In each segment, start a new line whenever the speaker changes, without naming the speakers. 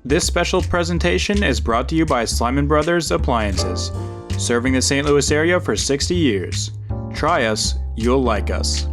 This special presentation is brought to you by Slyman Brothers Appliances, serving the St. Louis area for 60 years. Try us, you'll like us.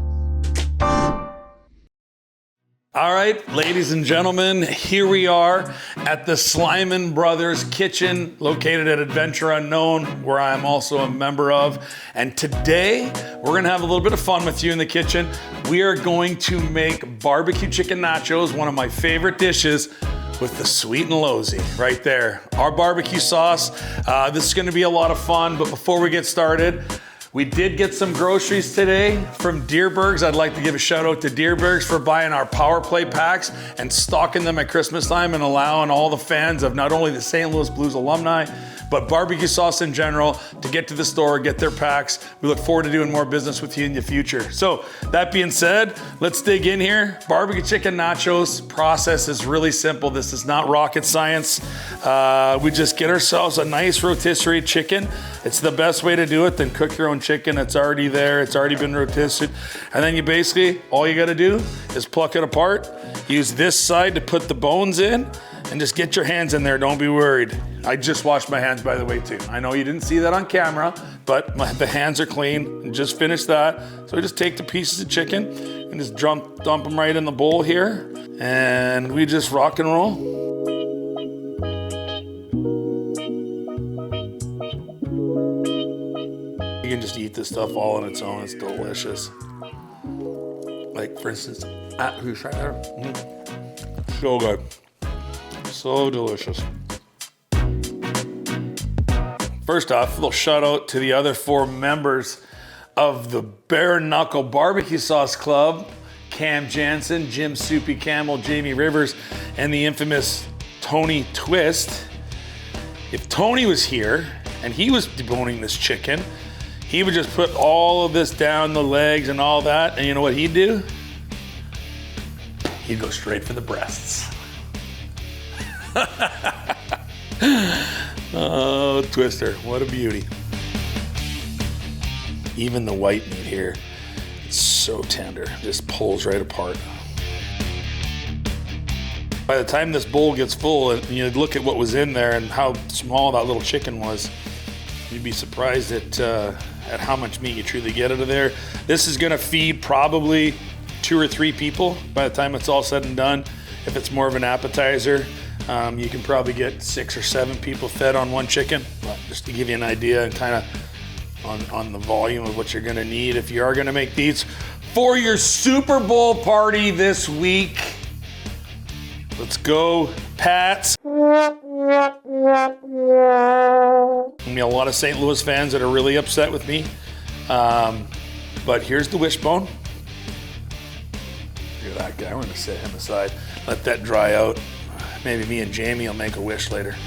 All right, ladies and gentlemen, here we are at the Slyman Brothers Kitchen, located at Adventure Unknown, where I'm also a member of. And today, we're gonna have a little bit of fun with you in the kitchen. We are going to make barbecue chicken nachos, one of my favorite dishes, with the sweet and Lowzy right there. Our barbecue sauce. This is gonna be a lot of fun, but before we get started, we did get some groceries today from Dierbergs. I'd like to give a shout out to Dierbergs for buying our Power Play packs and stocking them at Christmas time and allowing all the fans of not only the St. Louis Blues alumni, but barbecue sauce in general to get to the store, get their packs. We look forward to doing more business with you in the future. So that being said, let's dig in here. Barbecue chicken nachos process is really simple. This is not rocket science. We just get ourselves a nice rotisserie chicken. It's the best way to do it than cook your own chicken. It's already there, it's already been rotisserie. And then you basically, all you gotta do is pluck it apart, use this side to put the bones in, and just get your hands in there, don't be worried. I just washed my hands, by the way, too. I know you didn't see that on camera, but the hands are clean. Just finished that. So we just take the pieces of chicken and just dump them right in the bowl here. And we just rock and roll. You can just eat this stuff all on its own. It's delicious. Like, for instance, who's right there? So good. So delicious. First off, a little shout out to the other 4 members of the Bare Knuckle Barbecue Sauce Club: Cam Jansen, Jim Soupy Campbell, Jamie Rivers, and the infamous Tony Twist. If Tony was here and he was deboning this chicken, he would just put all of this down, the legs and all that, and you know what he'd do? He'd go straight for the breasts. Oh, Twister, what a beauty. Even the white meat here, it's so tender, just pulls right apart. By the time this bowl gets full and you look at what was in there and how small that little chicken was, you'd be surprised at how much meat you truly get out of there. This is gonna feed probably 2 or 3 people by the time it's all said and done. If it's more of an appetizer, you can probably get 6 or 7 people fed on one chicken. But just to give you an idea and kind of on the volume of what you're gonna need if you are gonna make these for your Super Bowl party this week. Let's go, Pats. There's gonna be a lot of St. Louis fans that are really upset with me. But here's the wishbone. Look at that guy, we're gonna set him aside. Let that dry out. Maybe me and Jamie will make a wish later.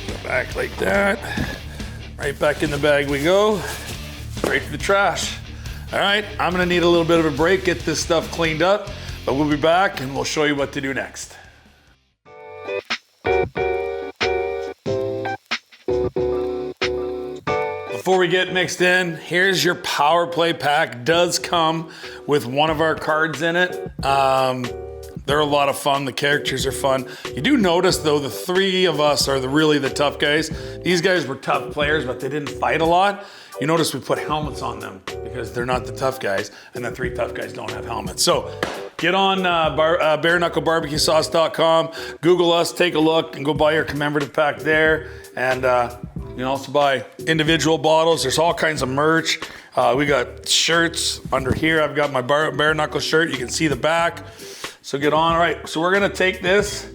Go back like that. Right back in the bag we go. Straight to the trash. All right, I'm gonna need a little bit of a break, get this stuff cleaned up, but we'll be back and we'll show you what to do next. Before we get mixed in, here's your Power Play pack. Does come with one of our cards in it. They're a lot of fun. The characters are fun. You do notice though, the 3 of us are really the tough guys. These guys were tough players, but they didn't fight a lot. You notice we put helmets on them because they're not the tough guys, and the 3 tough guys don't have helmets. So get on BareKnuckleBarbecueSauce.com, Google us, take a look, and go buy your commemorative pack there. And you can also buy individual bottles. There's all kinds of merch. We got shirts under here. I've got my Bare Knuckle shirt. You can see the back. So get on. All right, so we're gonna take this,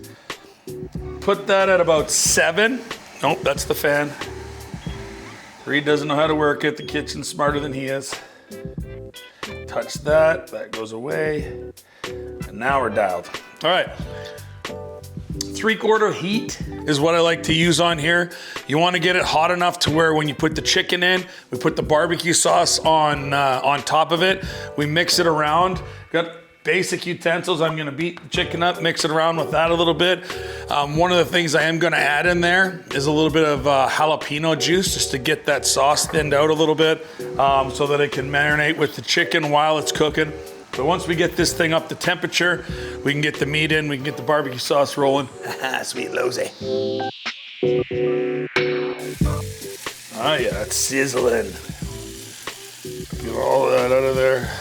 put that at about 7. Nope, that's the fan. Reed doesn't know how to work it. The kitchen's smarter than he is. Touch that, that goes away. And now we're dialed. All right. 3/4 heat is what I like to use on here. You want to get it hot enough to where when you put the chicken in, we put the barbecue sauce on top of it. We mix it around. Got basic utensils. I'm gonna beat the chicken up, mix it around with that a little bit. One of the things I am gonna add in there is a little bit of jalapeno juice just to get that sauce thinned out a little bit so that it can marinate with the chicken while it's cooking. So once we get this thing up to temperature, we can get the meat in, we can get the barbecue sauce rolling. Sweet Lowzy. Oh yeah, it's sizzling. Get all that out of there.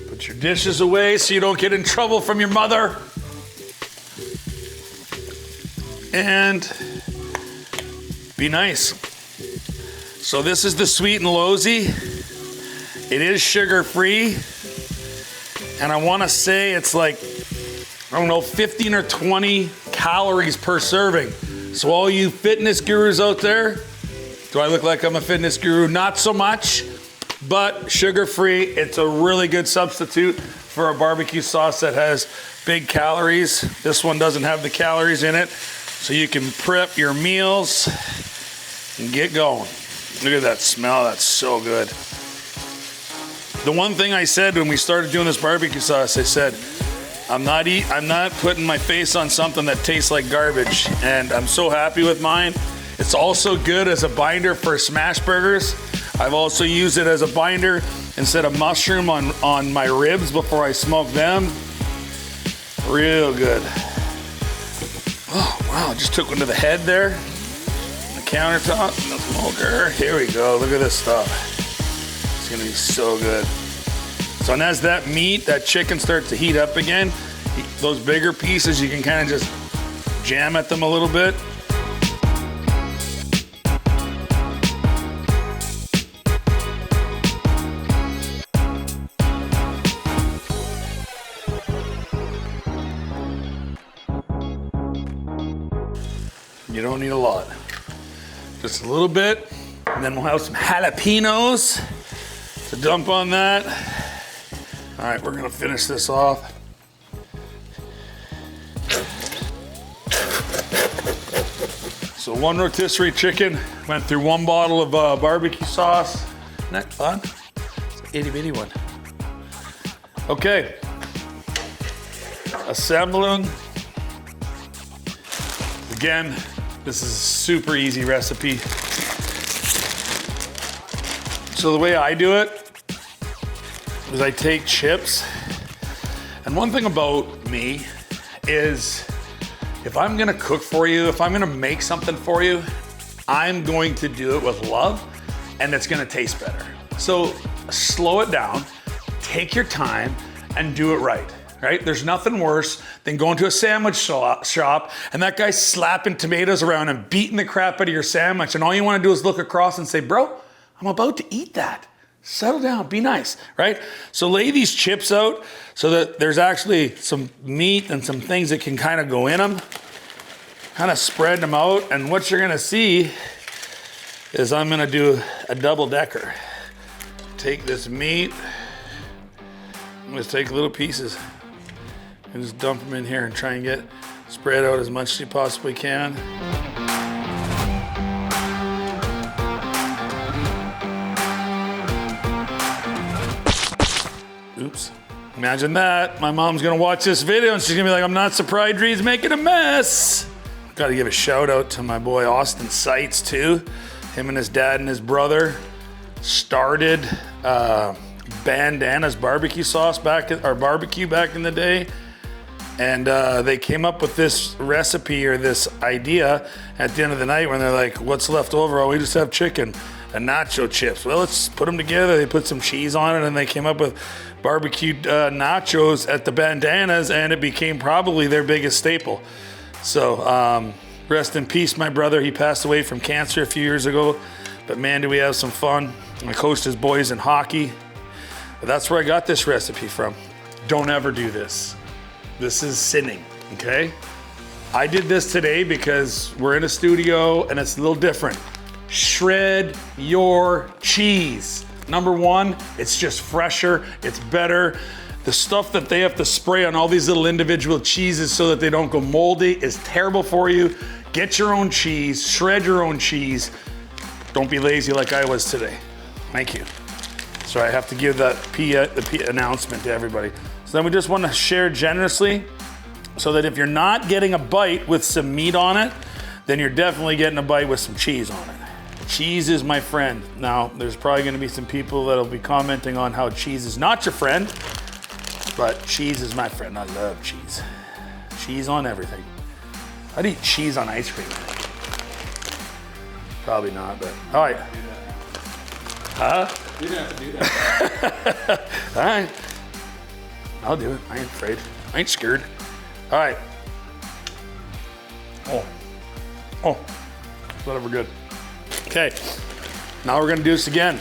Put your dishes away so you don't get in trouble from your mother. And be nice. So this is the Sweet and Lowzy. It is sugar-free, and I want to say it's like, I don't know, 15 or 20 calories per serving. So all you fitness gurus out there, do I look like I'm a fitness guru? Not so much, but sugar-free. It's a really good substitute for a barbecue sauce that has big calories. This one doesn't have the calories in it, so you can prep your meals and get going. Look at that smell, that's so good. The one thing I said when we started doing this barbecue sauce, I said, I'm not putting my face on something that tastes like garbage, and I'm so happy with mine. It's also good as a binder for smash burgers. I've also used it as a binder instead of mushroom on my ribs before I smoke them. Real good. Oh, wow, just took one to the head there. The countertop, the smoker. Here we go, look at this stuff. It's gonna be so good. So and as that meat, that chicken starts to heat up again, those bigger pieces, you can kind of just jam at them a little bit. You don't need a lot. Just a little bit, and then we'll have some jalapeños to dump on that. All right, we're gonna finish this off. So one rotisserie chicken went through one bottle of barbecue sauce. Isn't that fun? It's an itty bitty one. Okay, assembling. Again, this is a super easy recipe. So the way I do it is I take chips, and one thing about me is if I'm gonna cook for you, if I'm gonna make something for you, I'm going to do it with love, and it's gonna taste better. So slow it down, take your time, and do it right? There's nothing worse than going to a sandwich shop and that guy's slapping tomatoes around and beating the crap out of your sandwich, and all you wanna do is look across and say, bro, I'm about to eat that. Settle down, be nice, right? So lay these chips out so that there's actually some meat and some things that can kind of go in them. Kind of spread them out, and what you're gonna see is I'm gonna do a double decker. Take this meat, I'm gonna take little pieces and just dump them in here and try and get spread out as much as you possibly can. Oops. Imagine that. My mom's gonna watch this video and she's gonna be like, I'm not surprised Dree's making a mess. Gotta give a shout out to my boy Austin Seitz too. Him and his dad and his brother started Bandana's barbecue sauce barbecue back in the day. And they came up with this recipe or this idea at the end of the night when they're like, what's left over? Oh, we just have chicken and nacho chips. Well, let's put them together. They put some cheese on it and they came up with barbecued nachos at the Bandanas, and it became probably their biggest staple. So rest in peace, my brother. He passed away from cancer a few years ago, but man, do we have some fun. I coached his boys in hockey. But that's where I got this recipe from. Don't ever do this. This is sinning, okay? I did this today because we're in a studio and it's a little different. Shred your cheese. Number one, it's just fresher, it's better. The stuff that they have to spray on all these little individual cheeses so that they don't go moldy is terrible for you. Get your own cheese, shred your own cheese. Don't be lazy like I was today. Thank you. So I have to give that the announcement to everybody. So then we just want to share generously so that if you're not getting a bite with some meat on it, then you're definitely getting a bite with some cheese on it. Cheese is my friend. Now, there's probably gonna be some people that'll be commenting on how cheese is not your friend, but cheese is my friend. I love cheese. Cheese on everything. I'd eat cheese on ice cream. Probably not, but all right. Huh?
You don't have to do that.
All right. I'll do it. I ain't afraid. I ain't scared. All right. Oh, whatever, good. Okay, now we're gonna do this again.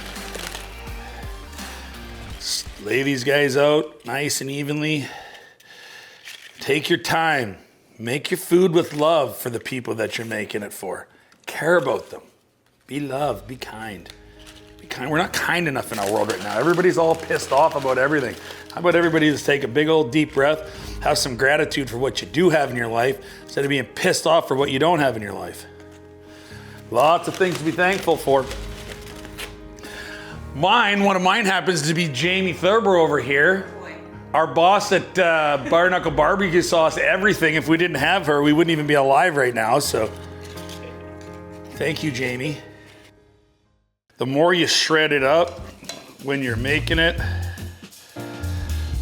Just lay these guys out nice and evenly. Take your time. Make your food with love for the people that you're making it for. Care about them. Be loved, be kind. Be kind. We're not kind enough in our world right now. Everybody's all pissed off about everything. How about everybody just take a big old deep breath, have some gratitude for what you do have in your life, instead of being pissed off for what you don't have in your life. Lots of things to be thankful for. One of mine happens to be Jamie Thurber over here. Our boss at Bare Knuckle Barbecue Sauce, everything. If we didn't have her, we wouldn't even be alive right now, so. Thank you, Jamie. The more you shred it up when you're making it,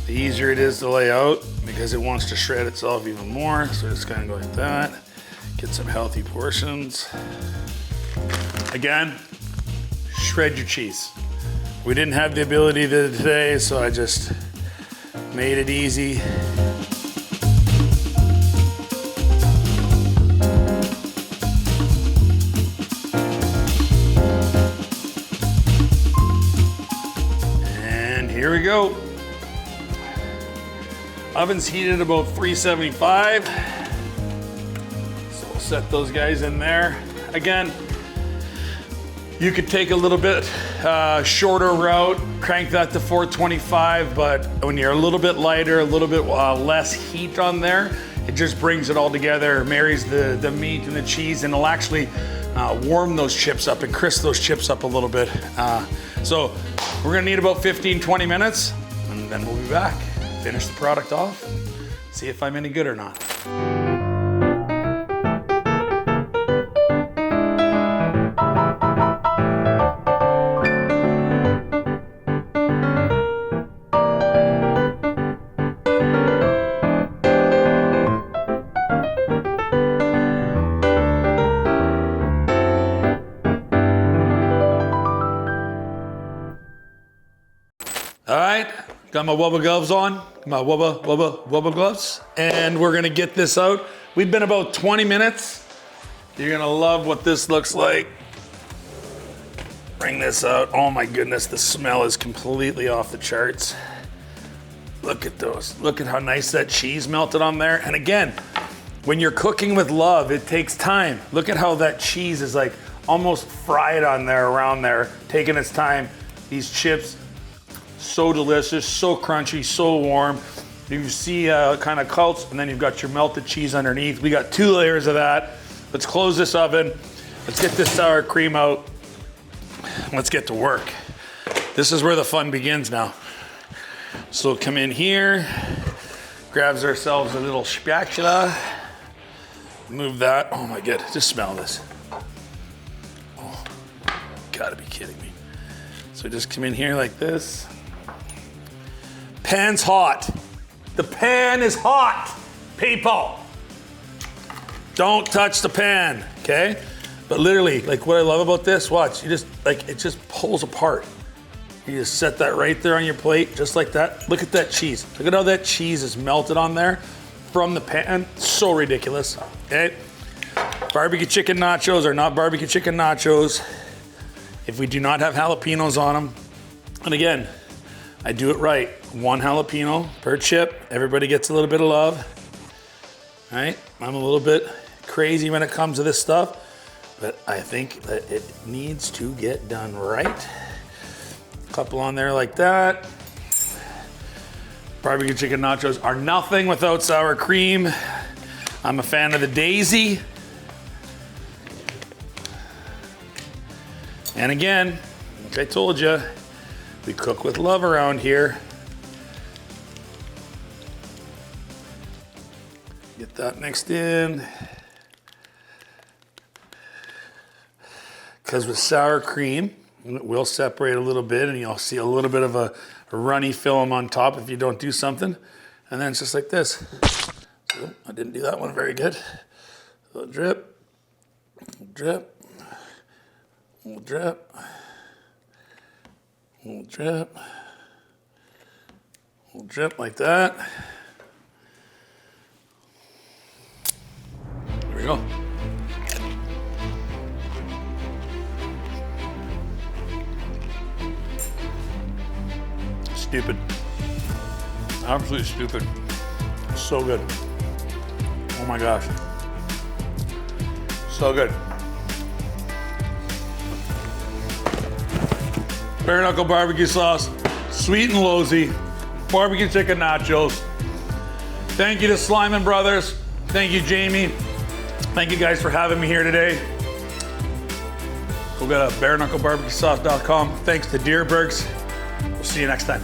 the easier it is to lay out because it wants to shred itself even more. So it's gonna go like that. Get some healthy portions. Again, shred your cheese. We didn't have the ability to today, so I just made it easy. And here we go. Oven's heated about 375. So we'll set those guys in there. Again, you could take a little bit shorter route, crank that to 425, but when you're a little bit lighter, a little bit less heat on there, it just brings it all together, marries the meat and the cheese, and it'll actually warm those chips up and crisp those chips up a little bit. So we're gonna need about 15, 20 minutes, and then we'll be back, finish the product off, and see if I'm any good or not. All right, got my Wubba gloves on, my Wubba gloves, and we're gonna get this out. We've been about 20 minutes. You're gonna love what this looks like. Bring this out. Oh my goodness, the smell is completely off the charts. Look at those. Look at how nice that cheese melted on there. And again, when you're cooking with love, it takes time. Look at how that cheese is like almost fried on there, around there, taking its time. These chips, so delicious, so crunchy, so warm. You see kind of coats, and then you've got your melted cheese underneath. We got 2 layers of that. Let's close this oven. Let's get this sour cream out. Let's get to work. This is where the fun begins now. So come in here, grabs ourselves a little spatula. Move that. Oh my God, just smell this. Oh, gotta be kidding me. So just come in here like this. Pan's hot. The pan is hot, people. Don't touch the pan, okay? But literally, like what I love about this, watch, you just, like, it just pulls apart. You just set that right there on your plate, just like that. Look at that cheese. Look at how that cheese is melted on there from the pan. So ridiculous, okay? Barbecue chicken nachos are not barbecue chicken nachos if we do not have jalapenos on them. And again, I do it right. 1 jalapeno per chip. Everybody gets a little bit of love. All right, I'm a little bit crazy when it comes to this stuff, but I think that it needs to get done right. A couple on there like that. Barbecue chicken nachos are nothing without sour cream. I'm a fan of the Daisy. And again, like I told you, We cook with love around here. Get that mixed in. Because with sour cream, it will separate a little bit and you'll see a little bit of a runny film on top if you don't do something. And then it's just like this. So, I didn't do that one very good. A little drip, drip, little drip, little drip, little drip like that. There we go. Stupid. Absolutely stupid. So good. Oh my gosh. So good. Bare Knuckle Barbecue Sauce, sweet and Lowzy, barbecue chicken nachos. Thank you to Slyman Brothers. Thank you, Jamie. Thank you guys for having me here today. Go get a BareKnuckleBarbecueSauce.com. Thanks to Dierbergs. We'll see you next time.